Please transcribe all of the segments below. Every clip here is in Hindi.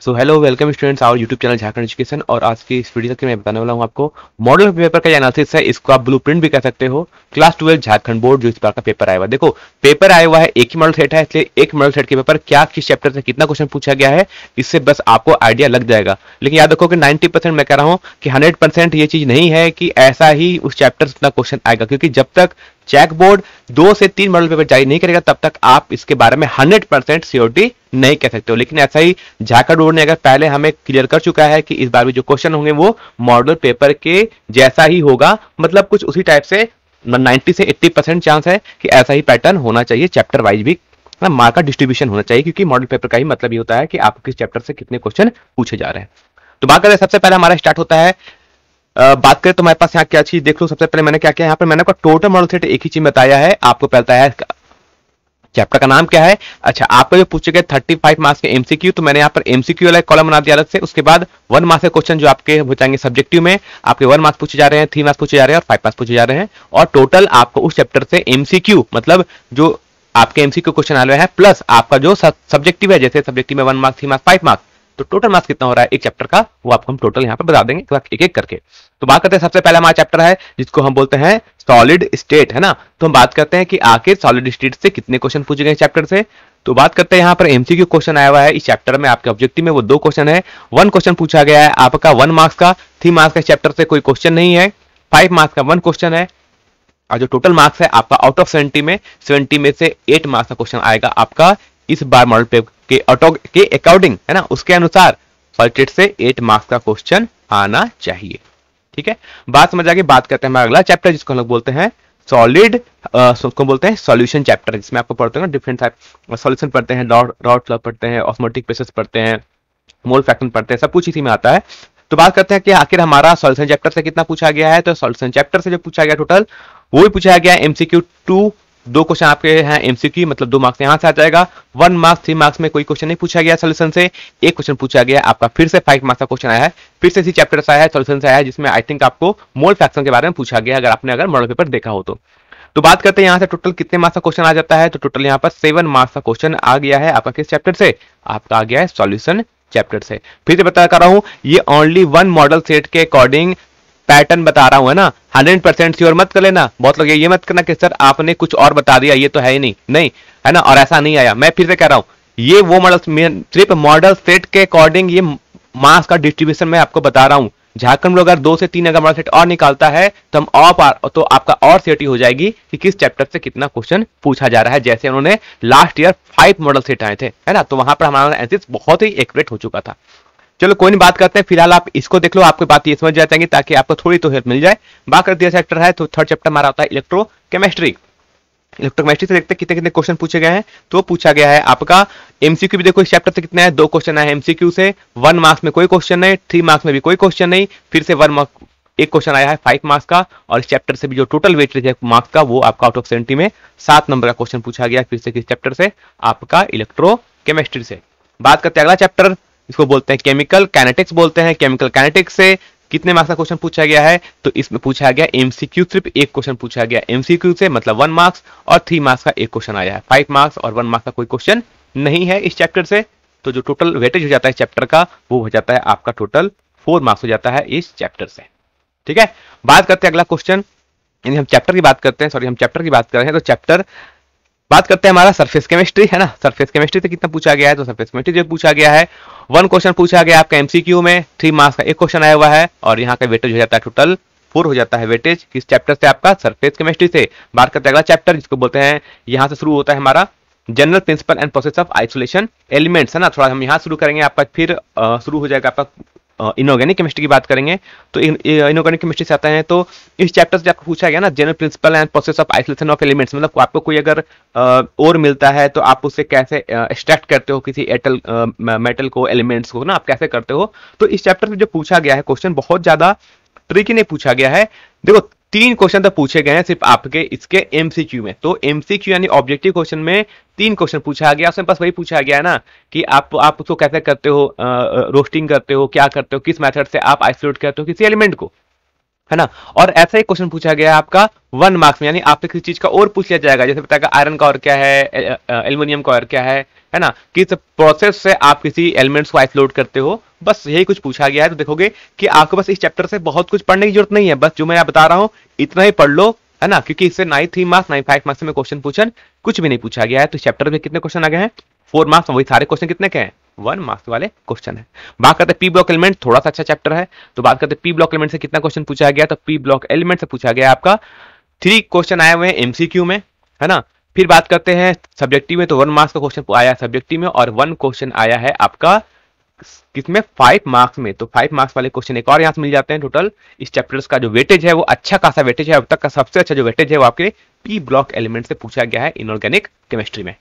So hello welcome students our YouTube channel Jharkhand education. और आज की इस वीडियो के मैं बताने वाला हूँ आपको मॉडल पेपर का एनालिसिस है। इसको आप ब्लूप्रिंट भी कह सकते हो। क्लास 12 झारखंड बोर्ड जो इस बार का पेपर आया हुआ है, देखो पेपर आया हुआ है, एक ही मॉडल सेट है, इसलिए एक मॉडल सेट के पेपर क्या किस चैप्टर से कितना क्वेश्चन पूछा गया है इससे बस आपको आइडिया लग जाएगा। लेकिन याद रखो कि 90% मैं कह रहा हूँ कि 100% ये चीज नहीं है कि ऐसा ही उस चैप्टर से उतना क्वेश्चन आएगा, क्योंकि जब तक चेक बोर्ड 2 से 3 मॉडल पेपर जारी नहीं करेगा तब तक आप इसके बारे में 100% श्योरिटी नहीं कह सकते हो। लेकिन ऐसा ही झारखंड बोर्ड ने अगर पहले हमें क्लियर कर चुका है कि इस बार भी जो क्वेश्चन होंगे वो मॉडल पेपर के जैसा ही होगा, मतलब कुछ उसी टाइप से 90 से 80% चांस है कि ऐसा ही पैटर्न होना चाहिए, चैप्टर वाइज भी मार्क का डिस्ट्रीब्यूशन होना चाहिए, क्योंकि मॉडल पेपर का ही मतलब ये होता है कि आप किस चैप्टर से कितने क्वेश्चन पूछे जा रहे हैं। तो बात करें, सबसे पहले हमारा स्टार्ट होता है। बात करें तो हमारे पास यहाँ क्या चीज देख लो। सबसे पहले मैंने क्या किया, यहाँ पर मैंने आपको टोटल मॉडल सेट एक ही चीज बताया है, आपको पता है चैप्टर का नाम क्या है। अच्छा, आपको जो पूछे गए 35 मार्क्स के एमसीक्यू, तो मैंने यहाँ पर एमसीक्यू वाला कॉलम बना दिया अलग से। उसके बाद 1 मार्क्स के क्वेश्चन जो आपके हो जाएंगे सब्जेक्टिव में, आपके 1 मार्क्स पूछे जा रहे हैं, 3 मार्क्स पूछे जा रहे हैं और 5 मार्क्स पूछे जा रहे हैं। और टोटल आपको उस चैप्टर से एमसीक्यू, मतलब जो आपके एमसीक्यू क्वेश्चन आ रहे हैं, प्लस आपका जो सब्जेक्टिव है, जैसे सब्जेक्टिव में 1 मार्क्स, 3 मार्क्स, 5 मार्क्स, तो टोटल मार्क्स कितना हो रहा है एक चैप्टर का, वो आपको हम टोटल यहाँ पे बता देंगे एक एक करके। तो बात करते हैं, सबसे पहला हमारा चैप्टर है जिसको हम बोलते हैं सॉलिड स्टेट, है ना। तो हम बात करते हैं कि आखिर सॉलिड स्टेट से कितने क्वेश्चन पूछे गए चैप्टर से। तो बात करते हैं, यहाँ पर एमसीक्यू क्वेश्चन आया हुआ है इस चैप्टर में, आपके ऑब्जेक्टिव में वो 2 क्वेश्चन है। 1 क्वेश्चन पूछा गया है आपका 1 मार्क्स का, 3 मार्क्स का चैप्टर से कोई क्वेश्चन नहीं है, 5 मार्क्स का 1 क्वेश्चन है। और जो टोटल मार्क्स है आपका आउट ऑफ 70 में से 8 मार्क्स का क्वेश्चन आएगा आपका इस बार मॉडल पेपर के अकॉर्डिंग, है ना, उसके अनुसार सॉलिड से 8 मार्क्स का क्वेश्चन आना चाहिए। ठीक है, बात समझ आ गई। बात करते हैं हमारा अगला चैप्टर जिसको हम लोग बोलते हैं सॉलिड, उसको बोलते हैं सॉल्यूशन चैप्टर, जिसमें आपको पढ़ते हैं डिफरेंट टाइप सॉल्यूशन पढ़ते हैं, डॉट लॉ पढ़ते हैं, ऑस्मोटिक प्रोसेस पढ़ते हैं, मोल फ्रैक्शन पढ़ते हैं, सब कुछ इसी में आता है। तो बात करते हैं कि आखिर हमारा सॉल्यूशन चैप्टर से कितना पूछा गया है। तो सॉल्यूशन चैप्टर से जो पूछा गया टोटल, वो भी पूछा गया एमसीक्यू 2, 2 क्वेश्चन आपके हैं एमसीक्यू, मतलब 2 मार्क्स यहां से आ जाएगा। 1 मार्क्स 3 मार्क्स में कोई क्वेश्चन नहीं पूछा गया सॉल्यूशन से। एक क्वेश्चन पूछा गया आपका फिर से 5 मार्क्स का क्वेश्चन आया है, फिर से इसी चैप्टर से आया है, सॉल्यूशन से आया है, जिसमें आई थिंक आपको मोल फ्रैक्शन के बारे में पूछा गया, अगर मॉडल पेपर देखा हो तो। तो बात करते हैं यहाँ से टोटल कितने मार्क्स का क्वेश्चन आ जाता है। तो टोटल यहाँ पर 7 मार्क्स का क्वेश्चन आ गया है आपका किस चैप्टर से, आपका आ गया है सॉल्यूशन चैप्टर से। फिर से बता कर रहा हूं, ये ओनली 1 मॉडल सेट के अकॉर्डिंग पैटर्न बता रहा हूं, है ना। 100% श्योर मत कर लेना, बहुत लोग ये मत करना कि सर आपने कुछ और बता दिया, ये तो है ही नहीं, नहीं है ना, और ऐसा नहीं आया। मैं फिर से कह रहा हूं, ये वो मॉडल, सिर्फ मॉडल सेट के अकॉर्डिंग ये मार्क्स का डिस्ट्रीब्यूशन मैं आपको बता रहा हूं। झारखंड अगर 2 से 3 अगर मॉडल सेट और निकालता है तो हम तो आपका और सिटी हो जाएगी कि किस चैप्टर से कितना क्वेश्चन पूछा जा रहा है, जैसे उन्होंने लास्ट ईयर 5 मॉडल सेट आए थे, है ना। तो वहां पर हमारा एनालिसिस बहुत ही एक्यूरेट हो चुका था। चलो कोई नहीं, बात करते हैं, फिलहाल आप इसको देख लो, आपको बात ये समझ जाएंगे ताकि आपको थोड़ी तो हेल्प मिल जाए। बात करते हैं चैप्टर है, तो थर्ड चैप्टर हमारा होता है इलेक्ट्रोकेमिस्ट्री। इलेक्ट्रोकेमिस्ट्री से देखते हैं कितने कितने क्वेश्चन पूछे गए हैं। तो पूछा गया है आपका एमसीक्यू भी, देखो इस चैप्टर से कितने हैं, 2 क्वेश्चन है एमसीक्यू से। 1 मार्क्स में कोई क्वेश्चन नहीं, 3 मार्क्स में भी कोई क्वेश्चन नहीं, फिर से 1 मार्क्स एक क्वेश्चन आया है 5 मार्क्स का। और इस चैप्टर से भी जो टोटल वेटेज है मार्क्स का, वो आपका आउट ऑफ 70 में 7 नंबर का क्वेश्चन पूछा गया फिर से किस चैप्टर से, आपका इलेक्ट्रोकेमिस्ट्री से। बात करते हैं अगला चैप्टर, इसको बोलते हैं केमिकल काइनेटिक्स बोलते हैं। केमिकल काइनेटिक्स से कितने मार्क्स का क्वेश्चन पूछा गया है, तो इसमें पूछा गया एमसीक्यू, सिर्फ एक क्वेश्चन पूछा गया एमसीक्यू से, मतलब 1 मार्क्स, और 3 मार्क्स का एक क्वेश्चन आया है। 5 मार्क्स और 1 मार्क्स का कोई क्वेश्चन नहीं है इस चैप्टर से। तो जो टोटल वेटेज हो जाता है चैप्टर का, वो हो जाता है आपका टोटल 4 मार्क्स हो जाता है इस चैप्टर से। ठीक है, बात करते हैं अगला क्वेश्चन, यानी हम चैप्टर की बात करते हैं, सॉरी हम चैप्टर की बात कर रहे हैं। तो चैप्टर बात करते हैं हमारा सरफेस केमिस्ट्री, है ना। सरफेस केमिस्ट्री से कितना पूछा गया है, तो सरफेस केमिस्ट्री जो पूछा गया है 1 क्वेश्चन पूछा गया आपका एमसीक्यू में, 3 मार्क्स का एक क्वेश्चन आया हुआ है, और यहाँ का वेटेज हो जाता है टोटल 4 हो जाता है वेटेज किस चैप्टर से, आपका सरफेस केमिस्ट्री से। बात करते हैं अगला चैप्टर जिसको बोलते हैं, यहाँ से शुरू होता है हमारा general principle and process of isolation elements, है ना। थोड़ा हम यहाँ शुरू करेंगे, आपका फिर शुरू हो जाएगा आपका इनऑर्गेनिक केमिस्ट्री की बात करेंगे। तो इनऑर्गेनिक केमिस्ट्री से आता है, तो इस चैप्टर से आपको पूछा गया ना general principle and process of isolation of elements, मतलब आपको कोई अगर और मिलता है तो आप उससे कैसे एक्सट्रैक्ट करते हो किसी मेटल को, एलिमेंट्स को ना, आप कैसे करते हो। तो इस चैप्टर से जो पूछा गया है क्वेश्चन बहुत ज्यादा ट्रिकी नहीं पूछा गया है। देखो 3 क्वेश्चन तो पूछे गए हैं सिर्फ आपके इसके एमसीक्यू में। तो एमसीक्यू यानी ऑब्जेक्टिव क्वेश्चन में 3 क्वेश्चन पूछा गया, उसमें बस वही पूछा गया है ना कि आप उसको कैसे करते हो, रोस्टिंग करते हो, क्या करते हो, किस मेथड से आप आइसोलेट करते हो किसी एलिमेंट को। है ना। और ऐसा ही क्वेश्चन पूछा गया है आपका 1 मार्क्स में, यानी आपसे किसी चीज का और पूछ लिया जाएगा, जैसे बताएगा आयरन का और क्या है, एल्युमिनियम का और क्या है ना, किस प्रोसेस से आप किसी एलिमेंट्स को आइसोलेट करते हो, बस यही कुछ पूछा गया है। तो देखोगे कि आपको बस इस चैप्टर से बहुत कुछ पढ़ने की जरूरत नहीं है, बस जो मैं बता रहा हूं इतना ही पढ़ लो, है ना, क्योंकि इससे ना ही 3 मार्क्स ना ही 5 मार्क्स में क्वेश्चन पूछन कुछ भी नहीं पूछा गया है। तो चैप्टर में कितने क्वेश्चन आ गए हैं, 4 मार्क्स, वही सारे क्वेश्चन कितने के हैं, 1 मार्क्स वाले क्वेश्चन है। बात करते हैं पी ब्लॉक एलिमेंट, थोड़ा सा अच्छा चैप्टर है, तो बात करते हैं पी ब्लॉक एलिमेंट से कितना क्वेश्चन पूछा गया। तो पी ब्लॉक एलिमेंट से पूछा गया आपका 3 क्वेश्चन आए हुए हैं एमसीक्यू में, है ना। फिर बात करते हैं सब्जेक्टिव में, तो 1 मार्क्स का क्वेश्चन आया सब्जेक्टिव में, और 1 क्वेश्चन आया है आपका किसमें, 5 मार्क्स में। तो 5 मार्क्स वाले क्वेश्चन एक और यहां से मिल जाते हैं। टोटल इस चैप्टर्स का जो वेटेज है वो अच्छा खासा वेटेज है, अब तक का सबसे अच्छा जो वेटेज है वो आपके पी ब्लॉक एलिमेंट से पूछा गया है इनऑर्गेनिक केमिस्ट्री में।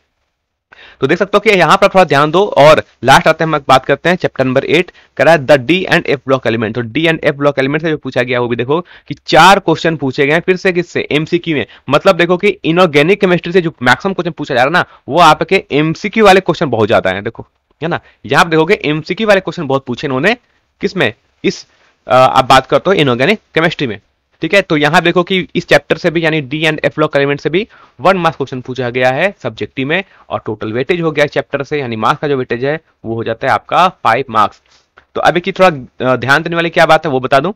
तो देख सकते हो कि यहां पर थोड़ा ध्यान दो। और लास्ट आते हैं, हम बात करते हैं चैप्टर नंबर 8 करा the d and f block element. तो d and f block element से जो पूछा गया वो भी देखो कि 4 क्वेश्चन पूछे गए हैं फिर से, किससे, एमसीक्यू में। मतलब देखो कि इनऑर्गेनिक केमिस्ट्री से जो मैक्सिमम क्वेश्चन पूछा जा रहा है ना, वो आपके एमसीक्यू वाले क्वेश्चन बहुत ज्यादा है, देखो, है ना। यहां आप देखोगे एमसीक्यू वाले क्वेश्चन बहुत पूछे इन्होंने, किसमें, इस आप बात करते हो इनऑर्गेनिक केमिस्ट्री में, ठीक है। तो यहां देखो कि इस चैप्टर से भी, यानी D and f block element से भी 1 मार्क्स क्वेश्चन पूछा गया है सब्जेक्टिव में, और टोटल वेटेज हो गया चैप्टर से, यानी मार्क्स का जो वेटेज है वो हो जाता है आपका 5 मार्क्स। तो अभी की थोड़ा ध्यान देने वाली क्या बात है वो बता दूं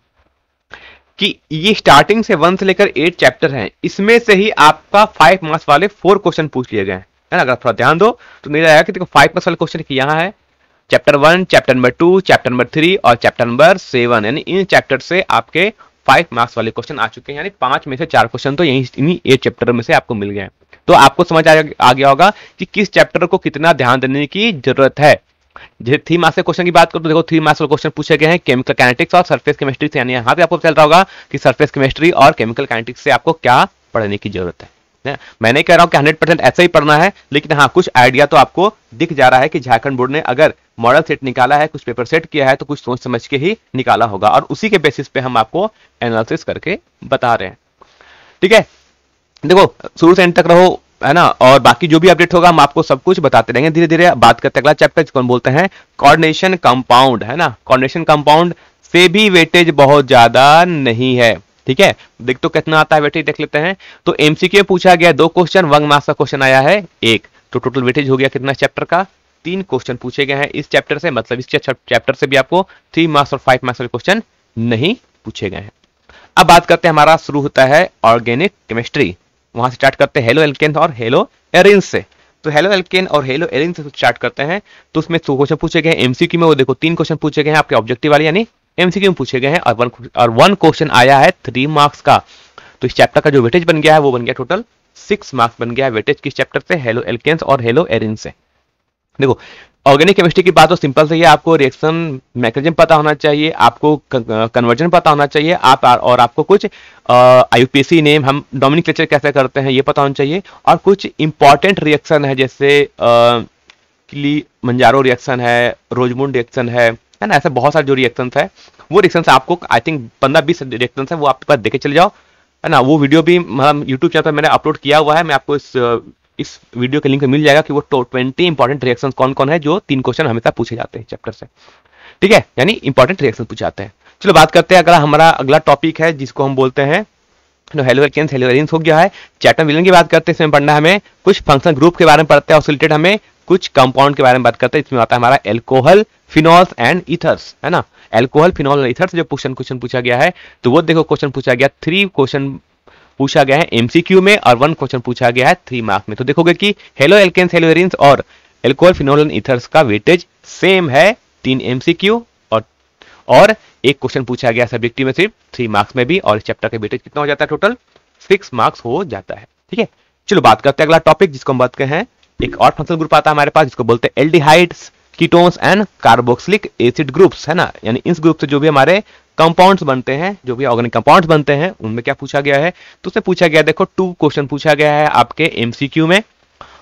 कि ये स्टार्टिंग से 1 से लेकर 8 चैप्टर हैं, इसमें से ही आपका 5 मार्क्स वाले 4 क्वेश्चन पूछ लिए गए हैं, है ना। अगर थोड़ा ध्यान दो तो नहीं रहेगा कि देखो 5 मार्क्स वाले क्वेश्चन यहाँ है, chapter 1, chapter number 2, chapter number 3 और चैप्टर नंबर 7, यानी इन चैप्टर से आपके 5 मार्क्स वाले क्वेश्चन आ चुके हैं, यानी 5 में से 4 क्वेश्चन तो यही इन्हीं 8 चैप्टर में से आपको मिल गए हैं। तो आपको समझ आ गया होगा कि किस चैप्टर को कितना ध्यान देने की जरूरत है। जैसे 3 मार्क्स के क्वेश्चन की बात करो तो देखो 3 मार्क्स वाले क्वेश्चन पूछे गए हैं केमिकल काइनेटिक्स और सरफेस केमिस्ट्री से, यानी यहाँ पे आपको चल रहा होगा कि सरफेस केमिस्ट्री और केमिकल काइनेटिक्स से आपको क्या पढ़ने की जरूरत है। मैं नहीं कह रहा हूं कि 100% ऐसा ही पढ़ना है, लेकिन हाँ कुछ आइडिया तो आपको दिख जा रहा है कि झारखंड बोर्ड ने अगर मॉडल सेट निकाला है, कुछ पेपर सेट किया है, तो कुछ सोच समझ के ही निकाला होगा, और उसी के बेसिस पे हम आपको एनालिसिस करके बता रहे हैं, ठीक है। देखो शुरू से एंड तक रहो, है ना, और बाकी जो भी अपडेट होगा हम आपको सब कुछ बताते रहेंगे धीरे धीरे। बात करते हैं अगला चैप्टर जिसको हम बोलते हैं कोऑर्डिनेशन कंपाउंड, है ना। कोऑर्डिनेशन कंपाउंड से भी वेटेज बहुत ज्यादा नहीं है, ठीक है। देख तो कितना आता है वेटेज, देख लेते हैं। तो एमसीक्यू पूछा गया 2 क्वेश्चन, 1 मार्क्स का क्वेश्चन आया है 1, तो टोटल वेटेज हो गया कितना चैप्टर का, 3 क्वेश्चन पूछे गए हैं इस चैप्टर से, मतलब इस चैप्टर से भी आपको 3 मार्क्स और 5 मार्क्स के क्वेश्चन नहीं पूछे गए हैं। अब बात करते हैं, हमारा शुरू होता है ऑर्गेनिक केमिस्ट्री, वहां से स्टार्ट करते हैं हेलो एल्केन और हेलो एरिन से। तो हेलो एल्केन और हेलो एरिन से स्टार्ट करते हैं। तो उसमें 2 क्वेश्चन पूछे गए एमसीक्यू में, वो देखो 3 क्वेश्चन पूछे गए हैं आपके ऑब्जेक्टिव वाले, यानी एमसीक्यू में पूछे गए हैं, और 1 क्वेश्चन आया है 3 मार्क्स का। तो इस चैप्टर का जो वेटेज बन गया है वो बन गया टोटल 6 मार्क्स बन गया है वेटेज किस चैप्टर से, हेलो एल्केन्स और हेलो एरिन से। देखो ऑर्गेनिक केमिस्ट्री की बात तो सिंपल से है, आपको रिएक्शन मैकेनिज्म पता होना चाहिए, आपको कन्वर्जन पता होना चाहिए, आप और आपको कुछ आईयूपीएसी नेम, हम नोमेनक्लेचर कैसे करते हैं ये पता होना चाहिए, और कुछ इंपॉर्टेंट रिएक्शन है जैसे मंजारो रिएक्शन है, रोजमुंड रिएक्शन है ना, ऐसे बहुत सारे जो रिएक्शन है वो रिएक्शन आपको आई थिंक 15-20 रिएक्शन है, वो आपके पास देखे चले जाओ, है ना। वो वीडियो भी मतलब यूट्यूब चैनल पर मैंने अपलोड किया हुआ है, मैं आपको इस वीडियो के लिंक पे मिल जाएगा कि वो 20 इंपॉर्टेंट रिएक्शंस कौन कौन है जो 3 क्वेश्चन हमेशा पूछे जाते हैं चैप्टर से, ठीक है, यानी इंपॉर्टेंट रिएक्शन पूछे जाते हैं। चलो बात करते हैं, अगर हमारा अगला टॉपिक है जिसको हम बोलते हैं हेलो एल्केन्स हेलो एरिन्स हो गया है। चैप्टर विलन की बात करते हैं, इसमें पढ़ना हमें कुछ फंक्शनल ग्रुप के बारे में पढ़ते हैं, और रिलेटेड हमें कुछ कंपाउंड के बारे में बात करते हैं। इसमें आता है हमारा एल्कोहल, फिनॉल्स एंड ईथर्स, है ना। एल्कोहल, फिनॉल और ईथर्स जो क्वेश्चन पूछा गया है, तो वो देखो क्वेश्चन पूछा गया 3 क्वेश्चन पूछा गया है एमसीक्यू में, और 1 क्वेश्चन पूछा गया है 3 मार्क्स में। तो देखोगे कि हेलो एल्केन्स हेलो एरिन्स और एल्कोहल, फिनॉल एंड ईथर्स का वेटेज सेम है, 3 एमसीक्यू और 1 क्वेश्चन पूछा गया सब्जेक्टिव में सिर्फ 3 मार्क्स में भी, और इस चैप्टर का वेटेज कितना हो जाता है, टोटल 6 मार्क्स हो जाता है, ठीक है। चलो बात करते हैं अगला टॉपिक जिसको हम बात करते हैं, एक और फंक्शनल ग्रुप आता है हमारे पास जिसको बोलते हैं aldehydes, ketones and carboxylic acid groups, है ना। यानी इस ग्रुप से जो भी हमारे कंपाउंड्स बनते हैं, जो भी ऑर्गेनिक कंपाउंड्स बनते हैं, उनमें क्या पूछा गया है, तो उसमें पूछा गया देखो 2 क्वेश्चन पूछा गया है आपके एमसीक्यू में,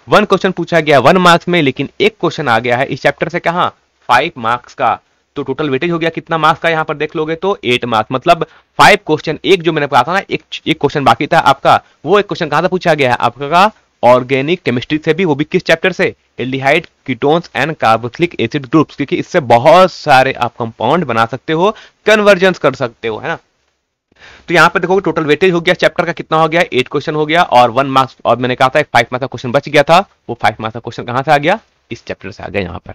1 क्वेश्चन पूछा गया 1 मार्क्स में, लेकिन 1 क्वेश्चन आ गया है इस चैप्टर से कहां 5 मार्क्स का। तो टोटल वेटेज हो गया कितना मार्क्स का, यहां पर देख लोगे तो 8 मार्क्स, मतलब 5 क्वेश्चन, एक जो मैंने कहा था ना एक क्वेश्चन बाकी था आपका, वो 1 क्वेश्चन कहां से पूछा गया है आपका ऑर्गेनिक केमिस्ट्री से भी, वो भी किस चैप्टर से, aldehyde, ketones and carboxylic acid groups, क्योंकि इससे बहुत सारे आप कंपाउंड बना सकते हो, कन्वर्जन कर सकते हो, है ना। तो यहाँ पे देखोगे टोटल वेटेज हो गया चैप्टर का कितना हो गया, 8 क्वेश्चन हो गया और 1 मार्क्स, और मैंने कहा था एक 5 मार्क्स का क्वेश्चन बच गया था, वो 5 मार्क्स का क्वेश्चन कहां से आ गया, इस चैप्टर से आ गया यहाँ पर।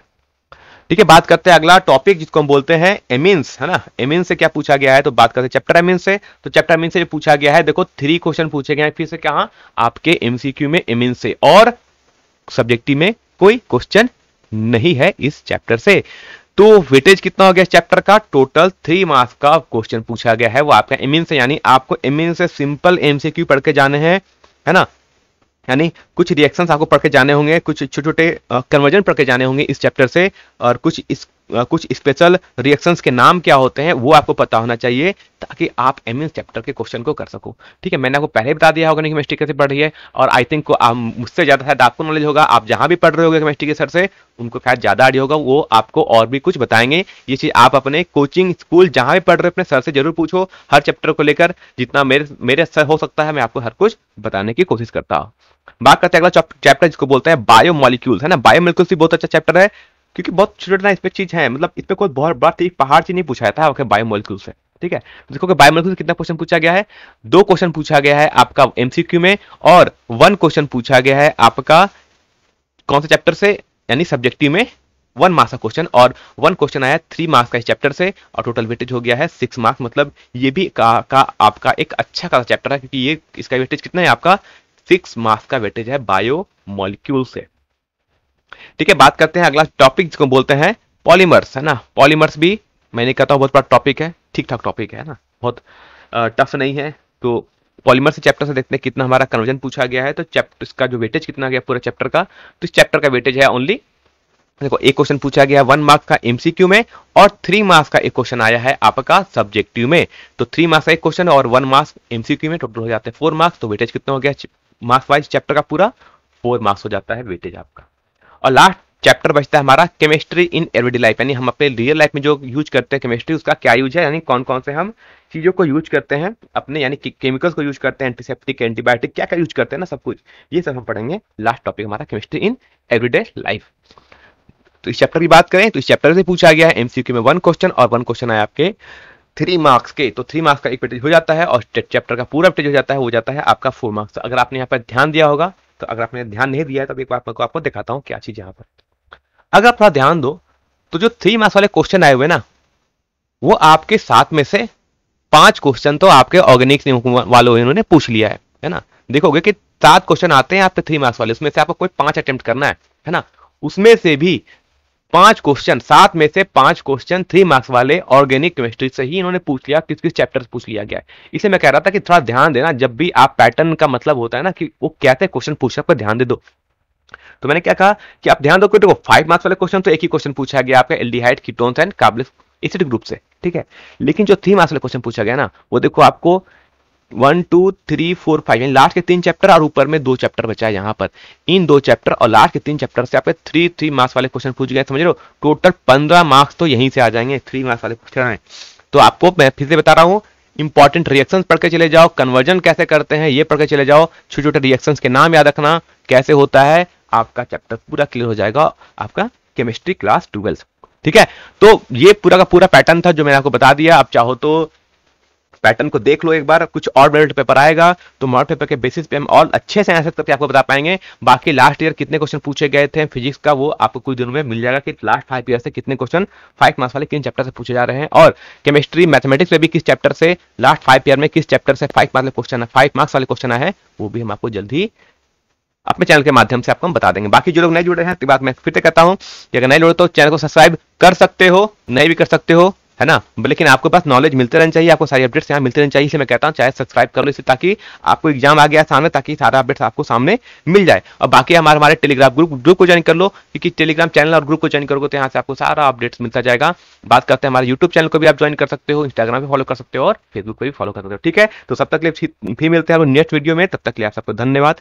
ठीक है, बात करते हैं अगला टॉपिक जिसको हम बोलते हैं एमीन्स, है ना। एमीन्स से क्या पूछा गया है, तो बात करते हैं चैप्टर एमीन्स से। तो चैप्टर एमीन्स से जो पूछा गया है, देखो 3 क्वेश्चन पूछे गए हैं फिर से, कहां आपके एमसीक्यू में एमीन्स से, और सब्जेक्टिव में कोई क्वेश्चन नहीं है इस चैप्टर से। तो वेटेज कितना हो गया चैप्टर का, टोटल 3 मार्क्स का क्वेश्चन पूछा गया है, वो आपका एमीन से, यानी आपको एमीन से सिंपल एमसीक्यू पढ़ के जाने हैं, है ना। यानी कुछ रिएक्शंस आपको पढ़ के जाने होंगे, कुछ छोटे छोटे कन्वर्जन पढ़ के जाने होंगे इस चैप्टर से, और कुछ स्पेशल रिएक्शंस के नाम क्या होते हैं वो आपको पता होना चाहिए, ताकि आप एमएस चैप्टर के क्वेश्चन को कर सको। ठीक है, मैंने आपको पहले बता दिया होगा केमिस्ट्री कैसे पढ़ रही है, और आई थिंक को आप मुझसे ज्यादा शायद आपको नॉलेज होगा, आप जहां भी पढ़ रहे होगे केमिस्ट्री के सर से, उनको शायद ज्यादा आइडिया होगा, वो आपको और भी कुछ बताएंगे। ये चीज आप अपने कोचिंग स्कूल जहां भी पढ़ रहे हो अपने सर से जरूर पूछो, हर चैप्टर को लेकर जितना मेरे सर हो सकता है मैं आपको हर कुछ बताने की कोशिश करता हूँ। बात करते हैं अगला चैप्टर जिसको बोलते हैं बायोमोलिक्यूल्स, है ना। बायोमोलिक्यूल्स भी बहुत अच्छा चैप्टर है, क्योंकि बहुत छोटा ना इसमें चीज है, मतलब इसमें कोई बहुत बड़ा पहाड़ चीज नहीं पूछा था आपके बायोमोलिक्यूल्स से। ठीक है, तो देखो कि बायोमोलिक्यूल्स कितना क्वेश्चन पूछा गया है, 2 क्वेश्चन पूछा गया है आपका एमसीक्यू में, और 1 क्वेश्चन पूछा गया है आपका कौन से चैप्टर से, यानी सब्जेक्टिव में 1 मार्क्स का क्वेश्चन, और 1 क्वेश्चन आया 3 मार्क्स का इस चैप्टर से, और टोटल वेटेज हो गया है 6 मार्क्स। मतलब ये भी का आपका एक अच्छा खासा चैप्टर है, क्योंकि ये इसका वेटेज कितना है आपका 6 मार्क्स का वेटेज है बायोमोलिक्यूल से। ठीक है, बात करते हैं अगला टॉपिक जिसको बोलते हैं पॉलीमर्स, है ना। पॉलीमर्स भी मैंने कहता हूं बहुत बड़ा टॉपिक है, ठीक ठाक टॉपिक है ना, बहुत टफ नहीं है। तो पॉलीमर से चैप्टर से देखते हैं कितना हमारा कन्वर्जन पूछा गया है, तो चैप्टर इसका जो वेटेज कितना गया पूरे चैप्टर का, तो इस चैप्टर का वेटेज है ओनली, देखो एक क्वेश्चन पूछा गया 1 मार्क्स का एमसीक्यू में, और 3 मार्क्स का एक क्वेश्चन आया है आपका सब्जेक्टिव में। तो 3 मार्क्स का एक क्वेश्चन और 1 मार्क्स एमसीक्यू में, टोटल हो जाते हैं 4 मार्क्स। तो वेटेज कितना हो गया मार्क्स वाइज चैप्टर का पूरा 4 मार्क्स हो जाता है वेटेज आपका। और लास्ट चैप्टर बचता है हमारा केमिस्ट्री इन एवरीडे लाइफ, यानी हम अपने रियल लाइफ में जो यूज करते हैं केमिस्ट्री, उसका क्या यूज है, यानी कौन कौन से हम चीजों को यूज करते हैं अपने, यानी केमिकल्स को यूज करते हैं, एंटीसेप्टिक एंटीबायोटिक क्या क्या यूज करते हैं ना, सब कुछ ये सब हम पढ़ेंगे। लास्ट टॉपिक हमारा केमिस्ट्री इन एवरीडे लाइफ। तो इस चैप्टर की बात करें तो इस चैप्टर से पूछा गया है एमसीक्यू में 1 क्वेश्चन, और 1 क्वेश्चन आया आपके 3 मार्क्स के, तो 3 मार्क्स का एक वेटेज हो जाता है, और चैप्टर का पूरा वेटेज हो जाता है, वो जाता है आपका 4 मार्क्स। अगर आपने यहाँ पर ध्यान दिया होगा, तो अगर आपने ध्यान नहीं दिया है तो एक बार आपको दिखाता हूँ क्या चीज यहाँ पर। अगर आप थोड़ा ध्यान दो तो जो 3 मार्क्स वाले क्वेश्चन आए हुए ना, वो आपके 7 में से 5 क्वेश्चन तो आपके ऑर्गेनिक्स वालों इन्होंने पूछ लिया है ना। देखोगे कि 7 क्वेश्चन आते हैं आपके 3 मार्क्स वाले, उसमें से आपको कोई 5 अटेम्प्ट करना है ना। उसमें से भी 5 क्वेश्चन, 7 में से 5 क्वेश्चन 3 मार्क्स वाले ऑर्गेनिक केमिस्ट्री से ही इन्होंने पूछ लिया, किस किस चैप्टर से पूछ लिया गया है। इसे मैं कह रहा था कि थोड़ा ध्यान देना, जब भी आप पैटर्न का मतलब होता है ना कि वो कैसे क्वेश्चन पूछने पर ध्यान दे दो। तो मैंने क्या कहा कि आप ध्यान दो कि देखो 5 मार्क्स वाले क्वेश्चन तो एक ही क्वेश्चन पूछा गया आपका aldehyde ketones and carboxylic acid group से, ठीक है। लेकिन जो 3 मार्क्स वाले क्वेश्चन पूछा गया ना, वो देखो आपको 1 2 3 4 5 यानी लास्ट के 3 चैप्टर और ऊपर में 2 चैप्टर बचा है यहाँ पर। इन 2 चैप्टर और लास्ट के 3 चैप्टर से आपके 3 मार्क्स वाले क्वेश्चन पूछ गए, समझ रहे हो। टोटल 15 मार्क्स तो यहीं से आ जाएंगे 3 मार्क्स वाले क्वेश्चन है। तो आपको मैं फिर से बता रहा हूँ, इंपॉर्टेंट रिएक्शंस पढ़ के चले जाओ, कन्वर्जन कैसे करते हैं ये पढ़ के चले जाओ, छोटे छोटे रिएक्शंस के नाम याद रखना कैसे होता है, आपका चैप्टर पूरा क्लियर हो जाएगा आपका केमिस्ट्री क्लास 12। ठीक है, तो ये पूरा का पूरा पैटर्न था जो मैंने आपको बता दिया। आप चाहो तो पैटर्न को देख लो एक बार, कुछ और मॉडल पेपर आएगा तो मॉडल पेपर के बेसिस पे हम और अच्छे से आंसर करके आपको बता पाएंगे। बाकी लास्ट ईयर कितने क्वेश्चन पूछे गए थे फिजिक्स का, वो आपको कुछ दिनों में मिल जाएगा कि लास्ट 5 ईयर से कितने क्वेश्चन 5 मार्क्स वाले किन चैप्टर से पूछे जा रहे हैं, और केमिस्ट्री मैथमेटिक्स में भी किस चैप्टर से लास्ट 5 ईयर में किस चैप्टर से 5 मार्क्स वाले क्वेश्चन आए हैं, वो भी हम आपको जल्दी अपने चैनल के माध्यम से आपको हम बता देंगे। बाकी जो लोग नए जुड़े हैं तो बात मैं फिर से कहता हूं कि अगर नए जुड़े तो चैनल को सब्सक्राइब कर सकते हो, नए भी कर सकते हो, है ना। लेकिन आपके पास नॉलेज मिलते रहना चाहिए, आपको सारी अपडेट्स यहाँ मिलते रहनी चाहिए, इसलिए मैं कहता हूँ चाहे सब्सक्राइब कर लो इसे, ताकि आपको एग्जाम आ गया सामने, ताकि सारा अपडेट्स आपको सामने मिल जाए। और बाकी हमारे टेलीग्राम ग्रुप को ज्वाइन कर लो, क्योंकि टेलीग्राम चैनल और ग्रुप को ज्वाइन करोगे तो यहाँ से आपको सारा अपडेट्स मिलता जाएगा। बात करते हैं हमारे यूट्यूब चैनल को भी आप ज्वाइन कर सकते हो, इंस्टाग्राम पे फॉलो कर सकते हो और फेसबुक पे भी फॉलो कर सकते हो। ठीक है, तो सब तक फिर मिलते हैं नेक्स्ट वीडियो में, तब तक के लिए आप सबको धन्यवाद।